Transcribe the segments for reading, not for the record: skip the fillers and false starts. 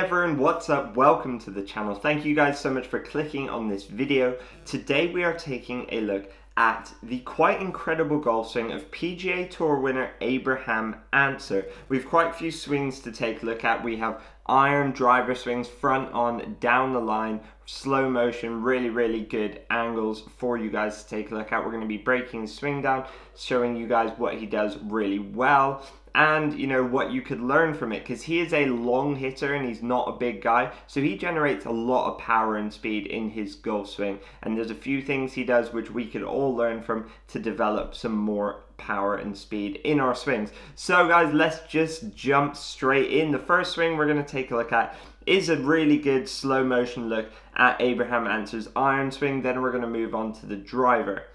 everyone, what's up? Welcome to the channel. Thank you guys so much for clicking on this video. Today we are taking a look at the quite incredible golf swing of PGA Tour winner Abraham Ancer. We have quite a few swings to take a look at. We have iron driver swings, front on, down the line, slow motion, really good angles for you guys to take a look at. We're going to be breaking his swing down, showing you guys what he does really well, and you know what you could learn from it, because he is a long hitter and he's not a big guy, so he generates a lot of power and speed in his golf swing, and there's a few things he does which we could all learn from to develop some more power and speed in our swings. So guys, let's just jump straight in. The first swing we're going to take a look at is a really good slow motion look at Abraham Ancer's iron swing. Then we're going to move on to the driver.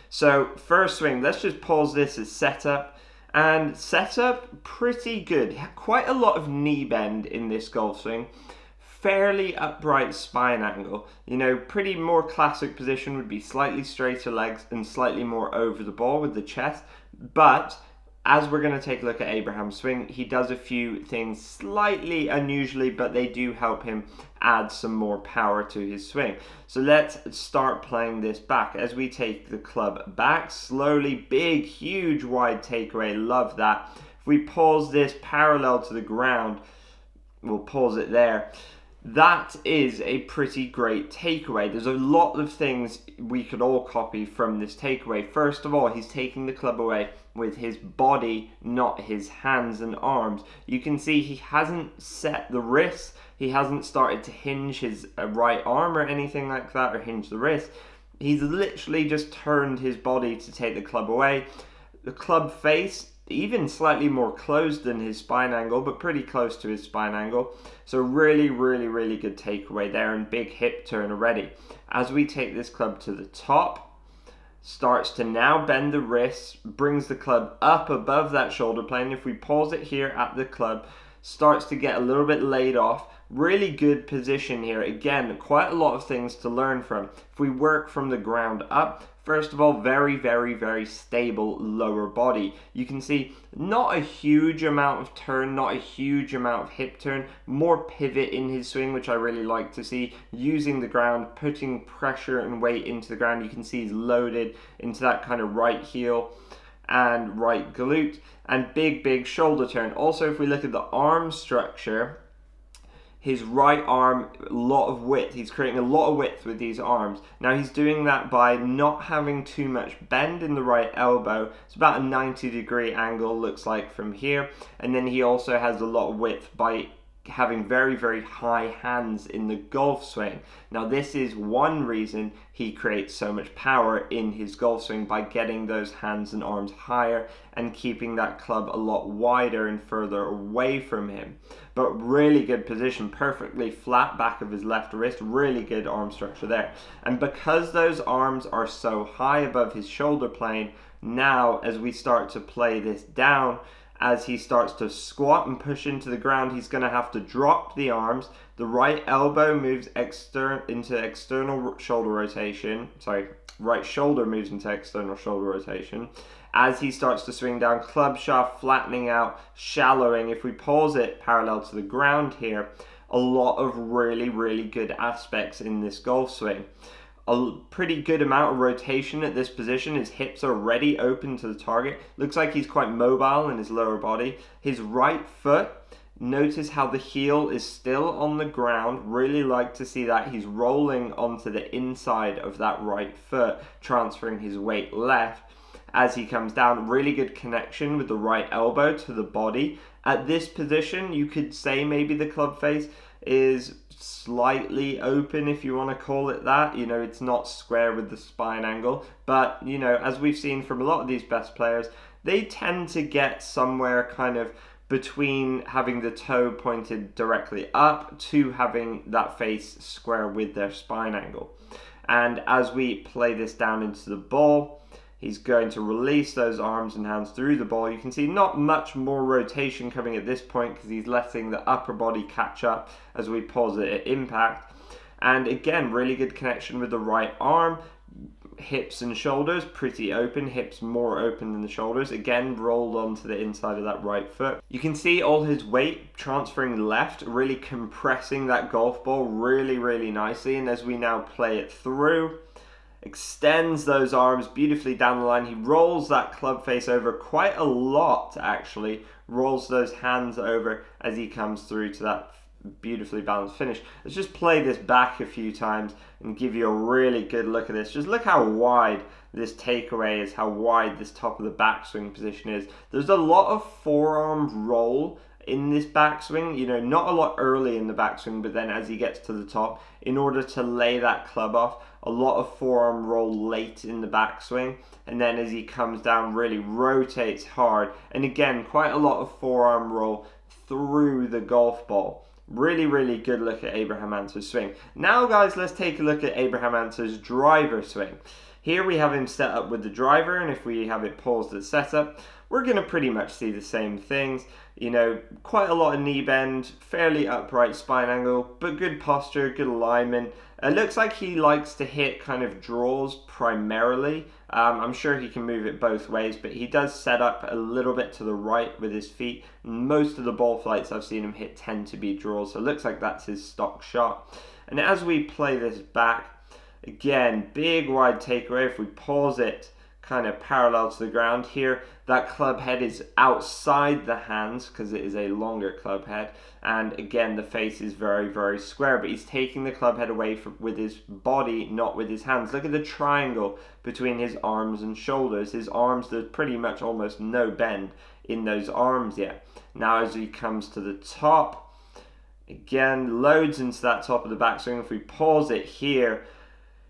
So first swing, let's just pause this as setup. And setup, pretty good. Quite a lot of knee bend in this golf swing. Fairly upright spine angle. You know, pretty more classic position would be slightly straighter legs and slightly more over the ball with the chest. But as we're going to take a look at Abraham's swing, he does a few things slightly unusually, but they do help him add some more power to his swing. So let's start playing this back as we take the club back slowly. Big, huge, wide takeaway. Love that. If we pause this parallel to the ground, we'll pause it there. That is a pretty great takeaway. There's a lot of things we could all copy from this takeaway. First of all, he's taking the club away with his body, not his hands and arms. You can see he hasn't set the wrist. He hasn't started to hinge his right arm or anything like that, or hinge the wrist. He's literally just turned his body to take the club away. The club face, even slightly more closed than his spine angle, but pretty close to his spine angle. So really good takeaway there, and big hip turn already. As we take this club to the top, starts to now bend the wrist, brings the club up above that shoulder plane. If we pause it here at the club, starts to get a little bit laid off. Really good position here. Again, quite a lot of things to learn from. If we work from the ground up, first of all, very stable lower body. You can see not a huge amount of turn, not a huge amount of hip turn, more pivot in his swing, which I really like to see. Using the ground, putting pressure and weight into the ground. You can see he's loaded into that kind of right heel and right glute, and big shoulder turn. Also, if we look at the arm structure, his right arm, a lot of width. He's creating a lot of width with these arms. Now he's doing that by not having too much bend in the right elbow. It's about a 90-degree angle, looks like, from here. And then he also has a lot of width by having very high hands in the golf swing. Now this is one reason he creates so much power in his golf swing, by getting those hands and arms higher and keeping that club a lot wider and further away from him. But really good position, perfectly flat back of his left wrist, really good arm structure there. And because those arms are so high above his shoulder plane, now as we start to play this down, as he starts to squat and push into the ground, he's going to have to drop the arms. The right elbow moves into external shoulder rotation. Right shoulder moves into external shoulder rotation. As he starts to swing down, club shaft flattening out, shallowing. If we pause it parallel to the ground here, a lot of really good aspects in this golf swing. A pretty good amount of rotation at this position. His hips are already open to the target. Looks like he's quite mobile in his lower body. His right foot, notice how the heel is still on the ground. Really like to see that. He's rolling onto the inside of that right foot, transferring his weight left. As he comes down, really good connection with the right elbow to the body. At this position, you could say maybe the club face is slightly open, if you want to call it that. You know, it's not square with the spine angle, but you know, as we've seen from a lot of these best players, they tend to get somewhere kind of between having the toe pointed directly up to having that face square with their spine angle. And as we play this down into the ball, he's going to release those arms and hands through the ball. You can see not much more rotation coming at this point, because he's letting the upper body catch up as we pause it at impact. And again, really good connection with the right arm. hips and shoulders, pretty open, hips more open than the shoulders, again rolled onto the inside of that right foot. You can see all his weight transferring left, really compressing that golf ball really nicely, and as we now play it through, extends those arms beautifully down the line. He rolls that club face over quite a lot, actually, rolls those hands over as he comes through to that beautifully balanced finish. Let's just play this back a few times and give you a really good look at this. Just look how wide this takeaway is, how wide this top of the backswing position is. There's a lot of forearm roll in this backswing, you know, not a lot early in the backswing, but then as he gets to the top, in order to lay that club off, a lot of forearm roll late in the backswing, and then as he comes down, really rotates hard, and again, quite a lot of forearm roll through the golf ball. Really good look at Abraham Ancer's swing. Now guys, let's take a look at Abraham Ancer's driver swing. Here we have him set up with the driver, and if we have it paused at setup, we're going to pretty much see the same things. You know, quite a lot of knee bend, fairly upright spine angle, but good posture, good alignment. It looks like he likes to hit kind of draws primarily. I'm sure he can move it both ways, but he does set up a little bit to the right with his feet. Most of the ball flights I've seen him hit tend to be draws, so it looks like that's his stock shot. And as we play this back, again, big wide takeaway. If we pause it kind of parallel to the ground here, that club head is outside the hands because it is a longer club head, and again the face is very square, but he's taking the club head away with his body, not with his hands. Look at the triangle between his arms and shoulders. His arms, there's pretty much almost no bend in those arms yet. Now as he comes to the top, again loads into that top of the backswing. If we pause it here,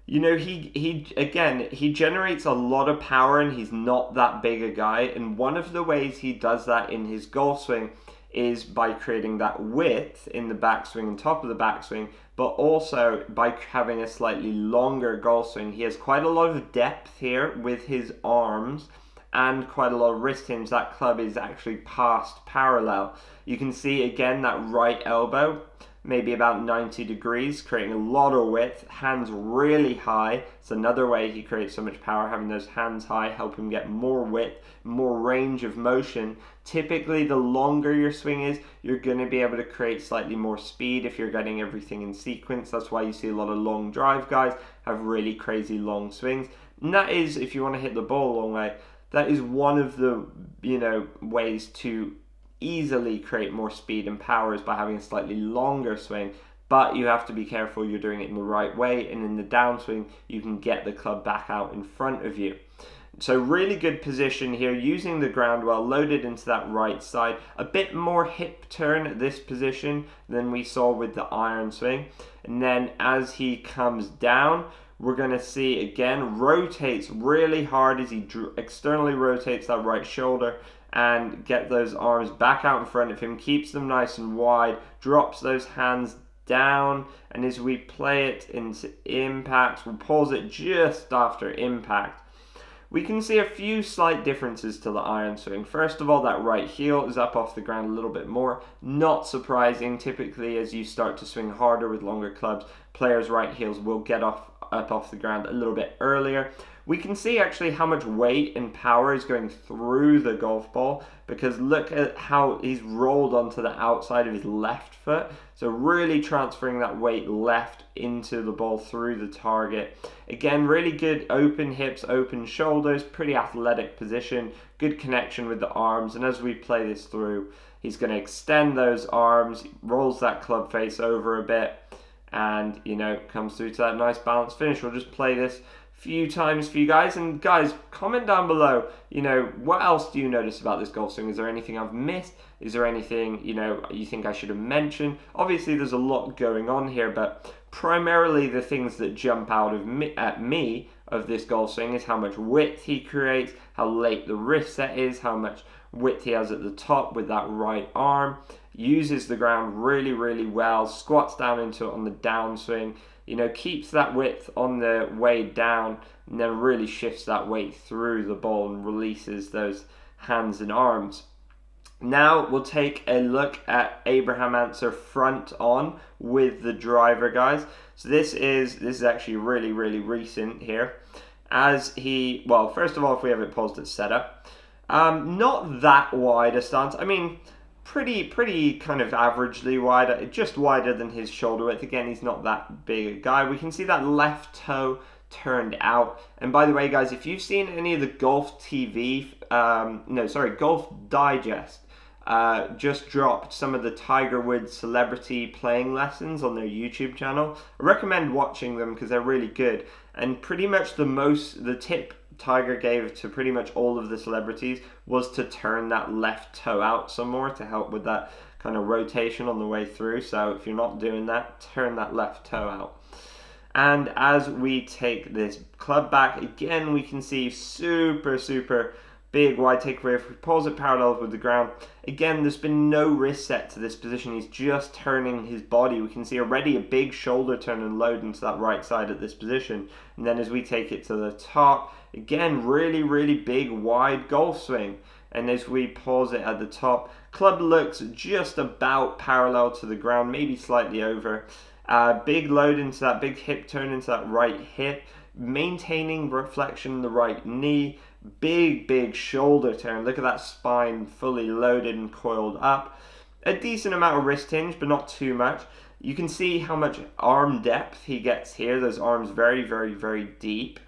you know, he generates a lot of power, and he's not that big a guy, and one of the ways he does that in his golf swing is by creating that width in the backswing and top of the backswing, but also by having a slightly longer golf swing. He has quite a lot of depth here with his arms and quite a lot of wrist hinge. That club is actually past parallel. You can see again that right elbow, maybe about 90 degrees, creating a lot of width, hands really high. It's another way he creates so much power, having those hands high help him get more width, more range of motion. Typically, the longer your swing is, you're going to be able to create slightly more speed if you're getting everything in sequence. That's why you see a lot of long drive guys have really crazy long swings. And that is, if you want to hit the ball a long way, that is one of the, you know, ways to easily create more speed and power, is by having a slightly longer swing, but you have to be careful you're doing it in the right way, and in the downswing you can get the club back out in front of you. So really good position here, using the ground well, loaded into that right side. A bit more hip turn at this position than we saw with the iron swing, and then as he comes down, we're going to see again rotates really hard as he externally rotates that right shoulder and get those arms back out in front of him, keeps them nice and wide, drops those hands down, and as we play it into impact, we'll pause it just after impact. We can see a few slight differences to the iron swing. First of all, that right heel is up off the ground a little bit more. Not surprising. Typically, as you start to swing harder with longer clubs, players' right heels will get up off the ground a little bit earlier. We can see actually how much weight and power is going through the golf ball, because look at how he's rolled onto the outside of his left foot. So really transferring that weight left into the ball through the target. Again, really good open hips, open shoulders, pretty athletic position, good connection with the arms. And as we play this through, he's going to extend those arms, rolls that club face over a bit, and, you know, comes through to that nice balanced finish. We'll just play this few times for you guys, and guys, comment down below, you know, what else do you notice about this golf swing? Is there anything I've missed? Is there anything, you know, you think I should have mentioned? Obviously there's a lot going on here, but primarily the things that jump out at me of this golf swing is how much width he creates, how late the wrist set is, how much width he has at the top with that right arm, uses the ground really well, squats down into it on the downswing, you know, keeps that width on the way down, and then really shifts that weight through the ball and releases those hands and arms. Now we'll take a look at Abraham Ancer front on with the driver, guys. So this is actually really recent here. as he, well, first of all, if we have it paused at setup, not that wide a stance. I mean, pretty kind of averagely wide, just wider than his shoulder width. Again, he's not that big a guy. We can see that left toe turned out. And by the way, guys, if you've seen any of the Golf TV, Golf Digest, just dropped some of the Tiger Woods celebrity playing lessons on their YouTube channel. I recommend watching them because they're really good. And pretty much the tip Tiger gave to pretty much all of the celebrities was to turn that left toe out some more to help with that kind of rotation on the way through. So if you're not doing that, turn that left toe out. And as we take this club back, again, we can see super big wide takeaway. If we pause it parallel with the ground, again, there's been no wrist set to this position. He's just turning his body. We can see already a big shoulder turn and load into that right side at this position. And then as we take it to the top, again, really big wide golf swing. And as we pause it at the top, club looks just about parallel to the ground, maybe slightly over. Big load into that big hip turn into that right hip, maintaining reflection in the right knee. Big shoulder turn. Look at that spine fully loaded and coiled up. A decent amount of wrist hinge, but not too much. You can see how much arm depth he gets here. Those arms very deep.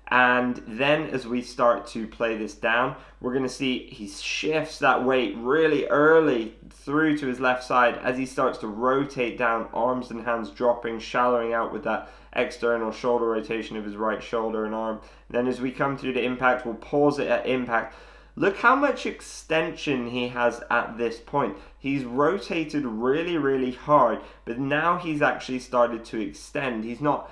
And then as we start to play this down, we're going to see he shifts that weight really early through to his left side as he starts to rotate down, arms and hands dropping, shallowing out with that external shoulder rotation of his right shoulder and arm. And then as we come through to impact, we'll pause it at impact. Look how much extension he has at this point. He's rotated really hard, but now he's actually started to extend. He's not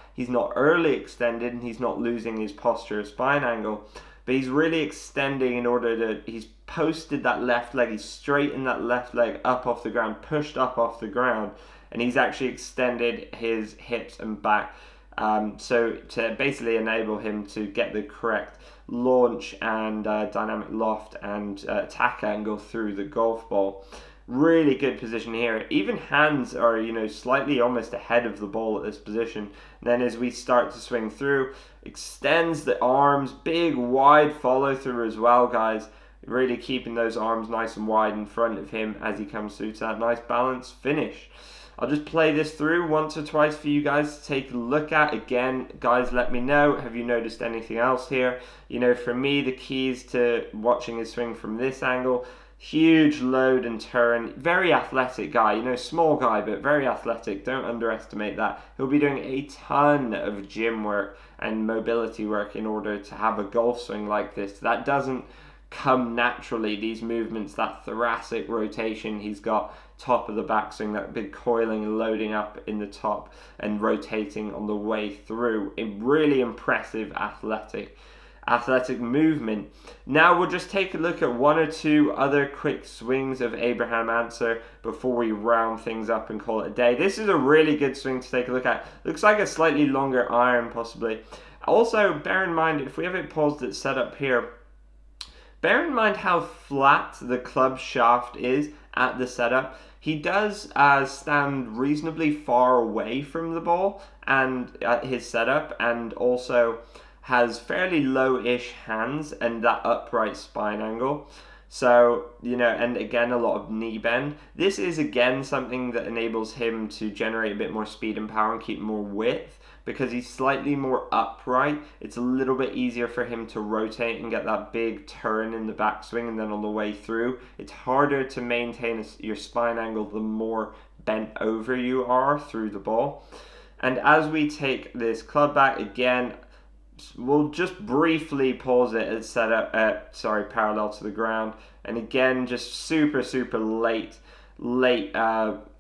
early extended, and he's not losing his posture or spine angle, but he's really extending in order to, he's posted that left leg, he's straightened that left leg up off the ground, pushed up off the ground, and he's actually extended his hips and back. So to basically enable him to get the correct launch and dynamic loft and attack angle through the golf ball. Really good position here. Even hands are, slightly almost ahead of the ball at this position. And then as we start to swing through, extends the arms, big wide follow through as well, guys. Really keeping those arms nice and wide in front of him as he comes through to that nice balanced finish. I'll just play this through once or twice for you guys to take a look at. Again, guys, let me know. Have you noticed anything else here? For me, the keys to watching his swing from this angle, huge load and turn. Very athletic guy, small guy, but very athletic. Don't underestimate that. He'll be doing a ton of gym work and mobility work in order to have a golf swing like this. That doesn't come naturally, these movements, that thoracic rotation he's got, top of the backswing, that big coiling and loading up in the top and rotating on the way through. A really impressive athletic movement. Now we'll just take a look at one or two other quick swings of Abraham Ancer before we round things up and call it a day. This is a really good swing to take a look at. Looks like a slightly longer iron possibly. Also, bear in mind, if we have it paused at setup here, bear in mind how flat the club shaft is at the setup. He does stand reasonably far away from the ball and at his setup, and also has fairly low-ish hands and that upright spine angle. So, and again, a lot of knee bend. This is, again, something that enables him to generate a bit more speed and power and keep more width. Because he's slightly more upright, it's a little bit easier for him to rotate and get that big turn in the backswing, and then on the way through, it's harder to maintain your spine angle the more bent over you are through the ball. And as we take this club back, again, we'll just briefly pause it at setup, parallel to the ground. And again, just super late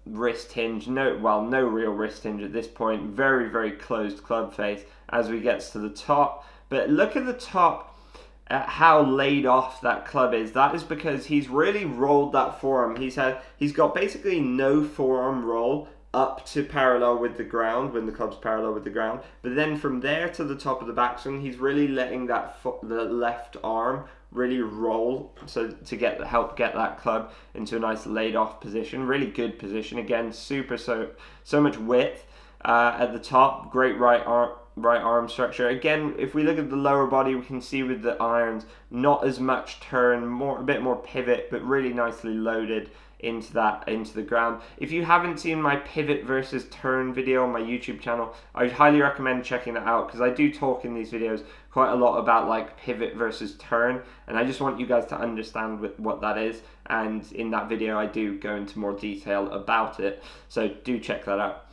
wrist hinge. No real wrist hinge at this point. Very closed club face as we get to the top. But look at the top, at how laid off that club is. That is because he's really rolled that forearm. He's got basically no forearm roll up to parallel with the ground when the club's parallel with the ground. But then from there to the top of the backswing, he's really letting the left arm really roll, so to help get that club into a nice laid off position. Really good position. Again, so much width at the top. Great right arm structure. Again, if we look at the lower body, we can see with the irons, not as much turn, a bit more pivot, but really nicely loaded into the ground. If you haven't seen my pivot versus turn video on my YouTube channel, I would highly recommend checking that out, because I do talk in these videos quite a lot about like pivot versus turn, and I just want you guys to understand what that is, and in that video I do go into more detail about it, so do check that out.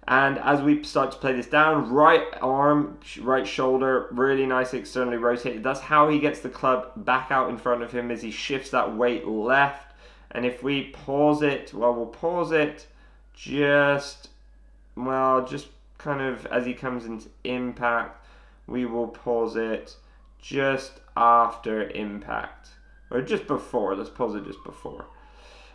And as we start to play this down, right arm, right shoulder, really nice externally rotated. That's how he gets the club back out in front of him, as he shifts that weight left. And if we pause it, well, we'll pause it just kind of as he comes into impact. We will pause it just after impact, or just before. Let's pause it just before.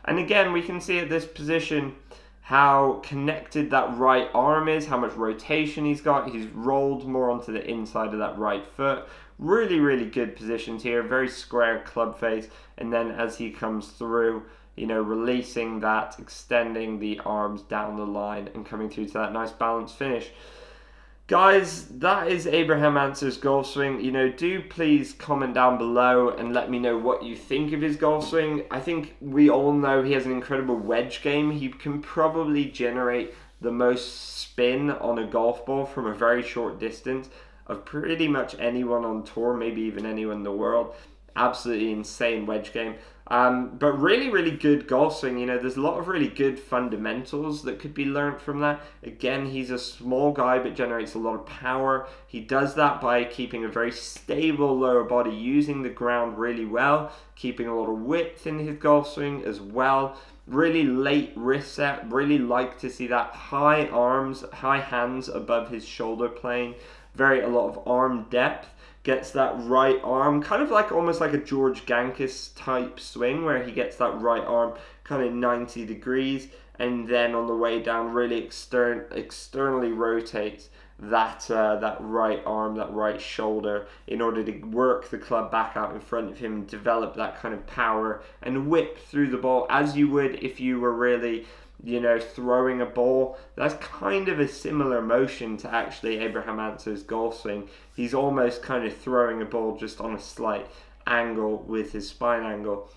And again, we can see at this position how connected that right arm is, how much rotation he's got. He's rolled more onto the inside of that right foot. Really, really good positions here. Very square club face. And then as he comes through, you know, releasing that, extending the arms down the line and coming through to that nice balanced finish. Guys, that is Abraham Ancer's golf swing. You know, do please comment down below and let me know what you think of his golf swing. I think we all know he has an incredible wedge game. He can probably generate the most spin on a golf ball from a very short distance of pretty much anyone on tour, maybe even anyone in the world. Absolutely insane wedge game. But really, really good golf swing. You know, there's a lot of really good fundamentals that could be learned from that. Again, he's a small guy but generates a lot of power. He does that by keeping a very stable lower body, using the ground really well, keeping a lot of width in his golf swing as well. Really late wrist set. Really like to see that high arms, high hands above his shoulder plane. A lot of arm depth. Gets that right arm, kind of like almost like a George Gankis type swing, where he gets that right arm kind of 90 degrees, and then on the way down really externally rotates that right arm, that right shoulder, in order to work the club back out in front of him and develop that kind of power and whip through the ball, as you would if you were really, you know, throwing a ball. That's kind of a similar motion to actually Abraham Ancer's golf swing. He's almost kind of throwing a ball just on a slight angle with his spine angle,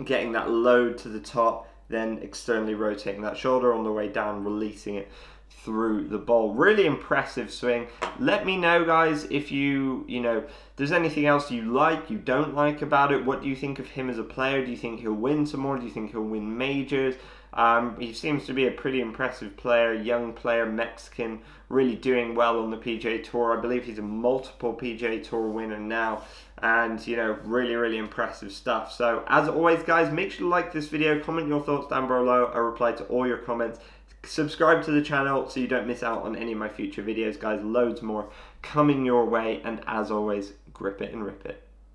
getting that load to the top, then externally rotating that shoulder on the way down, releasing it through the ball. Really impressive swing. Let me know, guys, if you know, there's anything else you like, you don't like about it. What do you think of him as a player? Do you think he'll win some more? Do you think he'll win majors? He seems to be a pretty impressive player, young player, Mexican, really doing well on the PGA Tour. I believe he's a multiple PGA Tour winner now, and, you know, really, really impressive stuff. So, as always, guys, make sure to like this video, comment your thoughts down below. I reply to all your comments. Subscribe to the channel so you don't miss out on any of my future videos, guys. Loads more coming your way, and as always, grip it and rip it.